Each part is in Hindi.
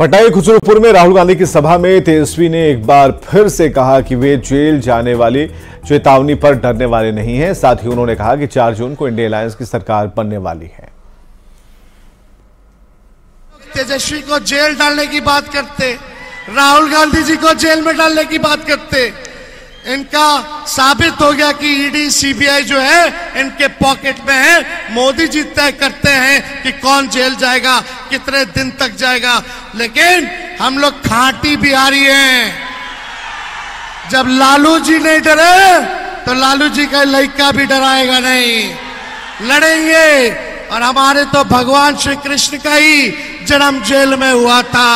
पटना के खुसरूपुर में राहुल गांधी की सभा में तेजस्वी ने एक बार फिर से कहा कि वे जेल जाने वाली चेतावनी पर डरने वाले नहीं हैं। साथ ही उन्होंने कहा कि 4 जून को इंडिया अलायंस की सरकार बनने वाली है। तेजस्वी को जेल डालने की बात करते, राहुल गांधी जी को जेल में डालने की बात करते। इनका साबित हो गया कि ईडी सीबीआई जो है इनके पॉकेट में है। मोदी जी तय करते हैं कि कौन जेल जाएगा, कितने दिन तक जाएगा। लेकिन हम लोग खांटी बिहारी हैं। जब लालू जी नहीं डरे तो लालू जी का लड़का भी डराएगा नहीं। लड़ेंगे। और हमारे तो भगवान श्री कृष्ण का ही जन्म जेल में हुआ था।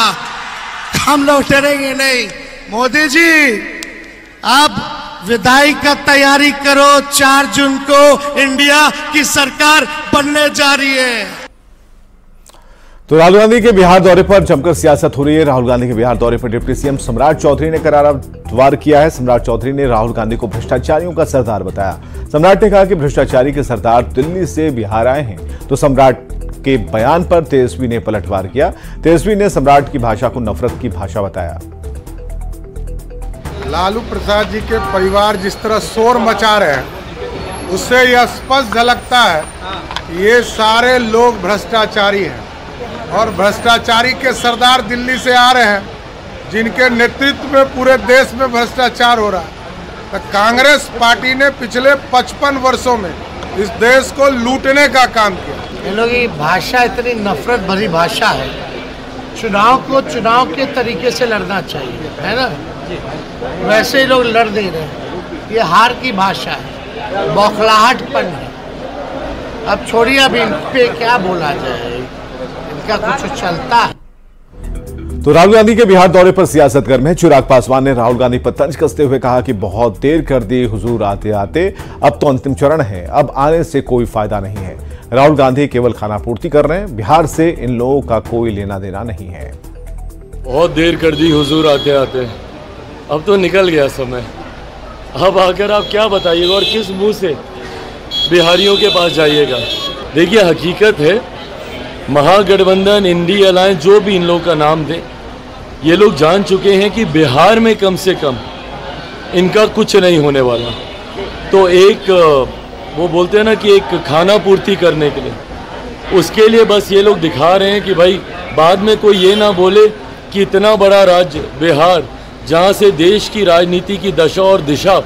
हम लोग डरेंगे नहीं। मोदी जी अब विदाई का तैयारी करो। 4 जून को इंडिया की सरकार बनने जा रही है। तो राहुल गांधी के बिहार दौरे पर जमकर सियासत हो रही है। राहुल गांधी के बिहार दौरे पर डिप्टी सीएम सम्राट चौधरी ने करारा वार किया है। सम्राट चौधरी ने राहुल गांधी को भ्रष्टाचारियों का सरदार बताया। सम्राट ने कहा कि भ्रष्टाचारी के सरदार दिल्ली से बिहार आए हैं। तो सम्राट के बयान पर तेजस्वी ने पलटवार किया। तेजस्वी ने सम्राट की भाषा को नफरत की भाषा बताया। लालू प्रसाद जी के परिवार जिस तरह शोर मचा रहे हैं, उससे यह स्पष्ट झलकता है कि ये सारे लोग भ्रष्टाचारी हैं और भ्रष्टाचारी के सरदार दिल्ली से आ रहे हैं, जिनके नेतृत्व में पूरे देश में भ्रष्टाचार हो रहा है। तो कांग्रेस पार्टी ने पिछले 55 वर्षों में इस देश को लूटने का काम किया। इन लोगों की भाषा इतनी नफरत भरी भाषा है। चुनाव को चुनाव के तरीके से लड़ना चाहिए, है ना। वैसे ही लोग लड़ नहीं रहे। ये हार की भाषा है, बौखलाहटपन है। अब छोड़िए, अब इन पे क्या बोला जाए, इनका कुछ चलता है। तो राहुल गांधी के बिहार दौरे पर सियासत गर्म है। चिराग पासवान ने राहुल गांधी पर तंज कसते हुए कहा कि बहुत देर कर दी हुजूर आते आते, अब तो अंतिम चरण है, अब आने से कोई फायदा नहीं है। राहुल गांधी केवल खाना पूर्ति कर रहे हैं, बिहार से इन लोगों का कोई लेना देना नहीं है। बहुत देर कर दी हुजूर आते आते, अब तो निकल गया समय। अब आकर आप क्या बताइएगा और किस मुंह से बिहारियों के पास जाइएगा। देखिए, हकीकत है, महागठबंधन, इंडिया अलायंस, जो भी इन लोगों का नाम दे, ये लोग जान चुके हैं कि बिहार में कम से कम इनका कुछ नहीं होने वाला। तो एक वो बोलते हैं ना कि एक खाना पूर्ति करने के लिए, उसके लिए बस ये लोग दिखा रहे हैं कि भाई बाद में कोई ये ना बोले कि इतना बड़ा राज्य बिहार, जहाँ से देश की राजनीति की दशा और दिशा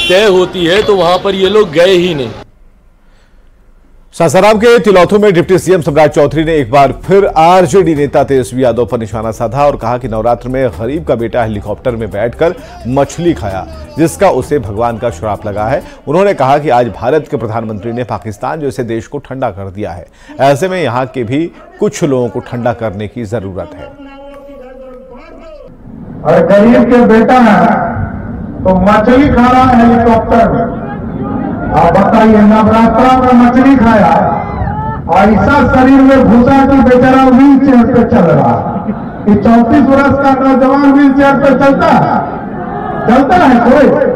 तय होती है, तो वहां पर ये लोग गए ही नहीं। सासाराम के तिलौथू में डिप्टी सीएम सम्राट चौधरी ने एक बार फिर आरजेडी नेता तेजस्वी यादव पर निशाना साधा और कहा कि नवरात्र में गरीब का बेटा हेलीकॉप्टर में बैठकर मछली खाया, जिसका उसे भगवान का श्राप लगा है। उन्होंने कहा कि आज भारत के प्रधानमंत्री ने पाकिस्तान जैसे देश को ठंडा कर दिया है। ऐसे में यहाँ के भी कुछ लोगों को ठंडा करने की जरूरत है। और गरीब के बेटा है तो मछली खा रहा है हेलीकॉप्टर में। आप बताइए, नवरात्रा में मछली खाया, ऐसा शरीर में घुसा कि बेचारा व्हील चेयर पे चल रहा है। 34 वर्ष का नौजवान व्हील चेयर पे चलता है कोई?